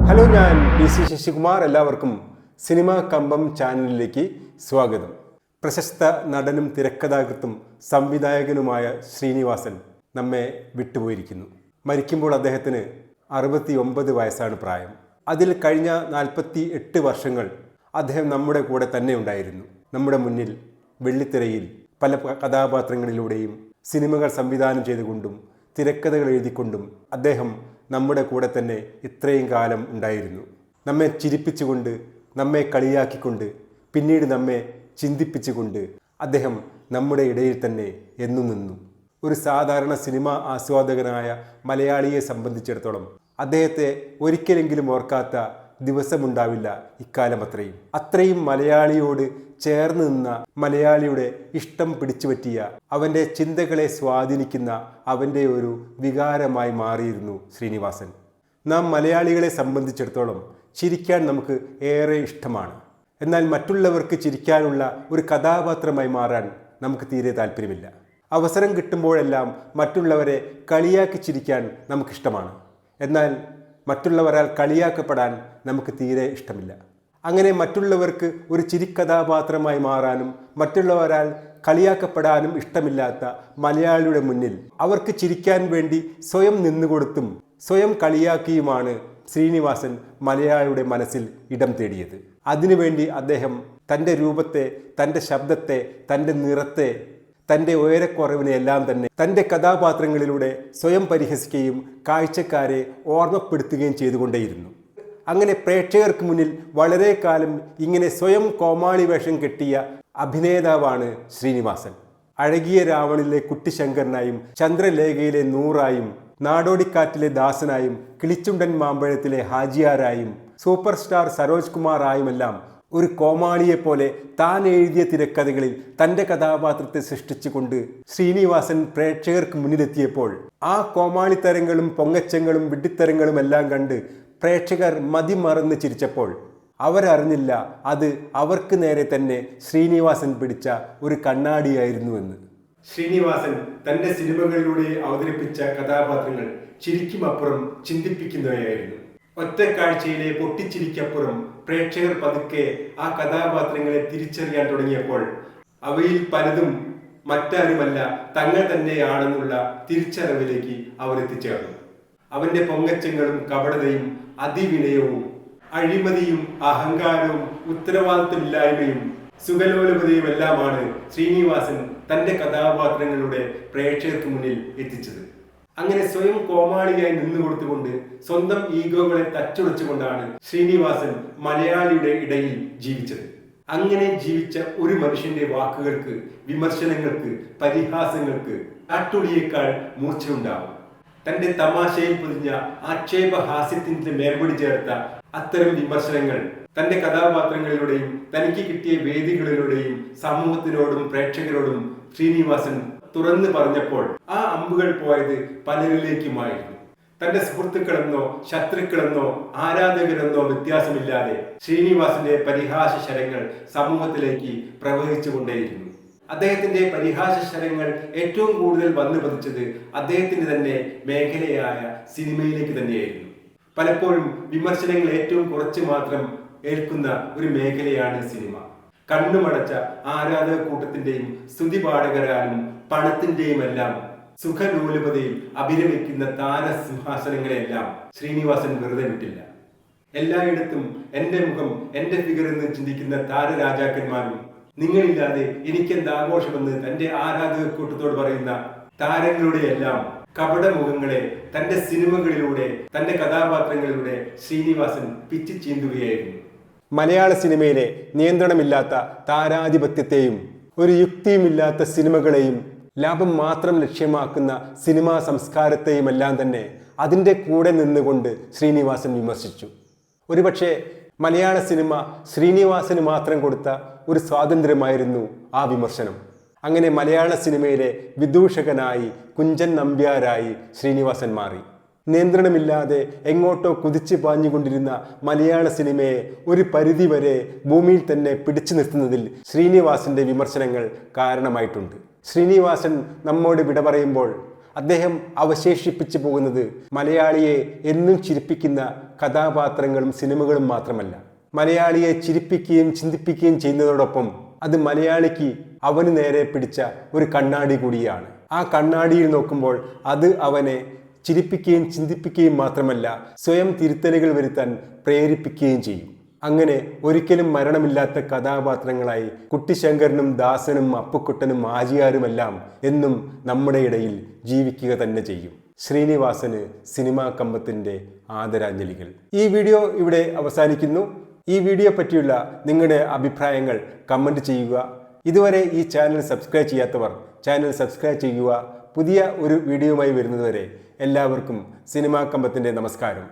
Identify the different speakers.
Speaker 1: Hello, ഞാൻ PC Sasikumar. എല്ലാവർക്കും cinema കമ്പം ചാനലിലേക്ക് സ്വാഗതം. പ്രശസ്ത നടനും തിരക്കഥാകൃത്തും സംവിധായകനുമായ ശ്രീനിവാസൻ നമ്മെ വിട്ടുപോയിരിക്കുന്നു. മരിക്കുമ്പോൾ അദ്ദേഹത്തിന് 69 വയസ്സാണ് പ്രായം. അതിൽ കഴിഞ്ഞ 48 വർഷങ്ങൾ അദ്ദേഹം നമ്മുടെ കൂടെ തന്നെ ഉണ്ടായിരുന്നു. നമ്മുടെ മുന്നിൽ വെള്ളിത്തിരയിൽ പല കഥാപാത്രങ്ങളിലൂടെയും സിനിമകൾ സംവിധാനം ചെയ്തുകൊണ്ടും തിരക്കഥകൾ എഴുതിക്കൊണ്ടും അദ്ദേഹം നമ്മുടെ കൂടെ തന്നെ ഇത്രയും കാലം ഉണ്ടായിരുന്നു. നമ്മെ ചിരിപ്പിച്ചുകൊണ്ട്, നമ്മെ കളിയാക്കിക്കൊണ്ട്, പിന്നീട് നമ്മെ ചിന്തിപ്പിച്ചുകൊണ്ട് അദ്ദേഹം നമ്മുടെ ഇടയിൽ തന്നെ എന്നും നിന്നു. ഒരു സാധാരണ സിനിമാ ആസ്വാദകനായ മലയാളിയെ സംബന്ധിച്ചിടത്തോളം അദ്ദേഹത്തെ ഒരിക്കലെങ്കിലും ഓർക്കാത്ത ദിവസമുണ്ടാവില്ല ഇക്കാലം. അത്രയും മലയാളിയോട് ചേർന്ന് നിന്ന, മലയാളിയുടെ ഇഷ്ടം പിടിച്ചുപറ്റിയ, അവൻ്റെ ചിന്തകളെ സ്വാധീനിക്കുന്ന അവൻ്റെ ഒരു വികാരമായി മാറിയിരുന്നു ശ്രീനിവാസൻ. നാം മലയാളികളെ സംബന്ധിച്ചിടത്തോളം ചിരിക്കാൻ നമുക്ക് ഏറെ ഇഷ്ടമാണ്. എന്നാൽ മറ്റുള്ളവർക്ക് ചിരിക്കാനുള്ള ഒരു കഥാപാത്രമായി മാറാൻ നമുക്ക് തീരെ താല്പര്യമില്ല. അവസരം കിട്ടുമ്പോഴെല്ലാം മറ്റുള്ളവരെ കളിയാക്കി ചിരിക്കാൻ നമുക്കിഷ്ടമാണ്. എന്നാൽ മറ്റുള്ളവരാൽ കളിയാക്കപ്പെടാൻ നമുക്ക് തീരെ ഇഷ്ടമില്ല. അങ്ങനെ മറ്റുള്ളവർക്ക് ഒരു ചിരിക്കഥാപാത്രമായി മാറാനും മറ്റുള്ളവരാൽ കളിയാക്കപ്പെടാനും ഇഷ്ടമില്ലാത്ത മലയാളിയുടെ മുന്നിൽ അവർക്ക് ചിരിക്കാൻ വേണ്ടി സ്വയം നിന്നുകൊടുത്തും സ്വയം കളിയാക്കിയുമാണ് ശ്രീനിവാസൻ മലയാളിയുടെ മനസ്സിൽ ഇടം തേടിയത്. അതിനുവേണ്ടി അദ്ദേഹം തൻ്റെ രൂപത്തെ, തൻ്റെ ശബ്ദത്തെ, തൻ്റെ നിറത്തെ, തൻ്റെ ഉയരക്കുറവിനെയെല്ലാം തന്നെ തൻ്റെ കഥാപാത്രങ്ങളിലൂടെ സ്വയം പരിഹസിക്കുകയും കാഴ്ചക്കാരെ ഓർമ്മപ്പെടുത്തുകയും ചെയ്തുകൊണ്ടേയിരുന്നു. അങ്ങനെ പ്രേക്ഷകർക്ക് മുന്നിൽ വളരെ കാലം ഇങ്ങനെ സ്വയം കോമാളി വേഷം കെട്ടിയ അഭിനേതാവാണ് ശ്രീനിവാസൻ. അഴകിയ രാവണിലെ കുട്ടിശങ്കരനായും, ചന്ദ്രലേഖയിലെ നൂറായും, നാടോടിക്കാറ്റിലെ ദാസനായും, കിളിച്ചുണ്ടൻ മാമ്പഴത്തിലെ ഹാജിയാരായും, സൂപ്പർ സ്റ്റാർ സരോജ് കുമാർ ആയുമെല്ലാം ഒരു കോമാളിയെപ്പോലെ താൻ എഴുതിയ തിരക്കഥകളിൽ തൻ്റെ കഥാപാത്രത്തെ സൃഷ്ടിച്ചുകൊണ്ട് ശ്രീനിവാസൻ പ്രേക്ഷകർക്ക് മുന്നിലെത്തിയപ്പോൾ ആ കോമാളിത്തരങ്ങളും പൊങ്ങച്ചങ്ങളും വിഡ്ഢിത്തരങ്ങളും എല്ലാം കണ്ട് പ്രേക്ഷകർ മതിമറന്ന് ചിരിച്ചപ്പോൾ അവരറിഞ്ഞില്ല അത് അവർക്ക് നേരെ തന്നെ ശ്രീനിവാസൻ പിടിച്ച ഒരു കണ്ണാടിയായിരുന്നുവെന്ന്. ശ്രീനിവാസൻ തൻ്റെ സിനിമകളിലൂടെ അവതരിപ്പിച്ച കഥാപാത്രങ്ങൾ ചിരിക്കുമപ്പുറം ചിന്തിപ്പിക്കുന്നവയായിരുന്നു. ഒറ്റ കാഴ്ചയിലെ പൊട്ടിച്ചിരിക്കപ്പുറം പ്രേക്ഷകർ പതുക്കെ ആ കഥാപാത്രങ്ങളെ തിരിച്ചറിയാൻ തുടങ്ങിയപ്പോൾ അവയിൽ പലതും മറ്റാരുമല്ല തങ്ങൾ തന്നെയാണെന്നുള്ള തിരിച്ചറിവിലേക്ക് അവർ എത്തിച്ചേർന്നു. അവന്റെ പൊങ്ങച്ചങ്ങളും കപടതയും അതിവിനയവും അഴിമതിയും അഹങ്കാരവും ഉത്തരവാദിത്വമില്ലായ്മയും സുഖലോലുപതയും എല്ലാമാണ് ശ്രീനിവാസൻ തൻ്റെ കഥാപാത്രങ്ങളുടെ പ്രേക്ഷകർക്ക് മുന്നിൽ എത്തിച്ചത്. അങ്ങനെ സ്വയം കോമാളിയായി നിന്നുകൊടുത്തുകൊണ്ട് സ്വന്തം ഈഗോകളെ തച്ചുടച്ചുകൊണ്ടാണ് ശ്രീനിവാസൻ മലയാളിയുടെ ഇടയിൽ ജീവിച്ചത്. അങ്ങനെ ജീവിച്ച ഒരു മനുഷ്യന്റെ വാക്കുകൾക്ക്, വിമർശനങ്ങൾക്ക്, പരിഹാസങ്ങൾക്ക് കാട്ടുളിയേക്കാൾ മൂർച്ചയുണ്ടാവും. തന്റെ തമാശയിൽ പൊതിഞ്ഞ ആക്ഷേപഹാസ്യത്തിന്റെ മേൽപൊടി ചേർത്ത അത്തരം വിമർശനങ്ങൾ തന്റെ കഥാപാത്രങ്ങളിലൂടെയും തനിക്ക് കിട്ടിയ വേദികളിലൂടെയും സമൂഹത്തിനോടും പ്രേക്ഷകരോടും ശ്രീനിവാസൻ തുറന്നു പറഞ്ഞപ്പോൾ ആ അമ്പുകൾ പോയത് പലരിലേക്കുമായിരുന്നു. തന്റെ സുഹൃത്തുക്കളെന്നോ ശത്രുക്കളെന്നോ ആരാധകരെന്നോ വ്യത്യാസമില്ലാതെ ശ്രീനിവാസന്റെ പരിഹാസ ശരങ്ങൾ സമൂഹത്തിലേക്ക് പ്രവഹിച്ചുകൊണ്ടേയിരുന്നു. അദ്ദേഹത്തിന്റെ പരിഹാസ ശരങ്ങൾ ഏറ്റവും കൂടുതൽ വന്നു പതിച്ചത് അദ്ദേഹത്തിന്റെ തന്നെ മേഖലയായ സിനിമയിലേക്ക് തന്നെയായിരുന്നു. പലപ്പോഴും വിമർശനങ്ങൾ ഏറ്റവും കുറച്ച് മാത്രം ഏൽക്കുന്ന ഒരു മേഖലയാണ് സിനിമ. കണ്ണുമടച്ച ആരാധക കൂട്ടത്തിന്റെയും സ്തുതിപാഠകരാലും പണത്തിന്റെയും എല്ലാം സുഖലോലുപതയിൽ അഭിരമിക്കുന്ന താരസിംഹാസനങ്ങളെല്ലാം ശ്രീനിവാസൻ വെറുതെ വിട്ടില്ല. എല്ലായിടത്തും എന്റെ മുഖം, എന്റെ ഫിഗർ എന്ന് ചിന്തിക്കുന്ന താരരാജാക്കന്മാരും നിങ്ങളില്ലാതെ എനിക്കെന്താഘോഷമെന്ന് തന്റെ ആരാധക കൂട്ടത്തോട് പറയുന്ന താരങ്ങളുടെ എല്ലാം കപടമുഖങ്ങളെ തന്റെ സിനിമകളിലൂടെ, തന്റെ കഥാപാത്രങ്ങളിലൂടെ ശ്രീനിവാസൻ പിച്ചി ചീന്തുകയായിരുന്നു. മലയാള സിനിമയിലെ നിയന്ത്രണമില്ലാത്ത താരാധിപത്യത്തെയും ഒരു യുക്തിയുമില്ലാത്ത സിനിമകളെയും ലാഭം മാത്രം ലക്ഷ്യമാക്കുന്ന സിനിമാ സംസ്കാരത്തെയും എല്ലാം തന്നെ അതിൻ്റെ കൂടെ നിന്നുകൊണ്ട് ശ്രീനിവാസൻ വിമർശിച്ചു. ഒരുപക്ഷെ മലയാള സിനിമ ശ്രീനിവാസന് മാത്രം കൊടുത്ത ഒരു സ്വാതന്ത്ര്യമായിരുന്നു ആ വിമർശനം. അങ്ങനെ മലയാള സിനിമയിലെ വിദൂഷകനായി, കുഞ്ചൻ നമ്പ്യാരായി ശ്രീനിവാസൻ മാറി. നിയന്ത്രണമില്ലാതെ എങ്ങോട്ടോ കുതിച്ചു പാഞ്ഞുകൊണ്ടിരുന്ന മലയാള സിനിമയെ ഒരു പരിധിവരെ ഭൂമിയിൽ തന്നെ പിടിച്ചു നിർത്തുന്നതിൽ ശ്രീനിവാസന്റെ വിമർശനങ്ങൾ കാരണമായിട്ടുണ്ട്. ശ്രീനിവാസൻ നമ്മോട് വിട പറയുമ്പോൾ അദ്ദേഹം അവശേഷിപ്പിച്ചു പോകുന്നത് മലയാളിയെ എന്നും ചിരിപ്പിക്കുന്ന കഥാപാത്രങ്ങളും സിനിമകളും മാത്രമല്ല, മലയാളിയെ ചിരിപ്പിക്കുകയും ചിന്തിപ്പിക്കുകയും ചെയ്യുന്നതോടൊപ്പം അത് മലയാളിക്ക് അവന് നേരെ പിടിച്ച ഒരു കണ്ണാടി കൂടിയാണ്. ആ കണ്ണാടിയിൽ നോക്കുമ്പോൾ അത് അവനെ ചിരിപ്പിക്കുകയും ചിന്തിപ്പിക്കുകയും മാത്രമല്ല, സ്വയം തിരുത്തലുകൾ വരുത്താൻ പ്രേരിപ്പിക്കുകയും ചെയ്യും. അങ്ങനെ ഒരിക്കലും മരണമില്ലാത്ത കഥാപാത്രങ്ങളായി കുട്ടിശങ്കരനും ദാസനും അപ്പുക്കുട്ടനും ആജിയാരുമെല്ലാം എന്നും നമ്മുടെ ഇടയിൽ ജീവിക്കുക തന്നെ ചെയ്യും. ശ്രീനിവാസന് സിനിമാ കമ്പത്തിൻ്റെ ആദരാഞ്ജലികൾ. ഈ വീഡിയോ ഇവിടെ അവസാനിക്കുന്നു. ഈ വീഡിയോ പറ്റിയുള്ള നിങ്ങളുടെ അഭിപ്രായങ്ങൾ കമൻറ്റ് ചെയ്യുക. ഇതുവരെ ഈ ചാനൽ സബ്സ്ക്രൈബ് ചെയ്യാത്തവർ ചാനൽ സബ്സ്ക്രൈബ് ചെയ്യുക. പുതിയ ഒരു വീഡിയോയുമായി വരുന്നതുവരെ എല്ലാവർക്കും സിനിമാ കമ്പത്തിൻ്റെ നമസ്കാരം.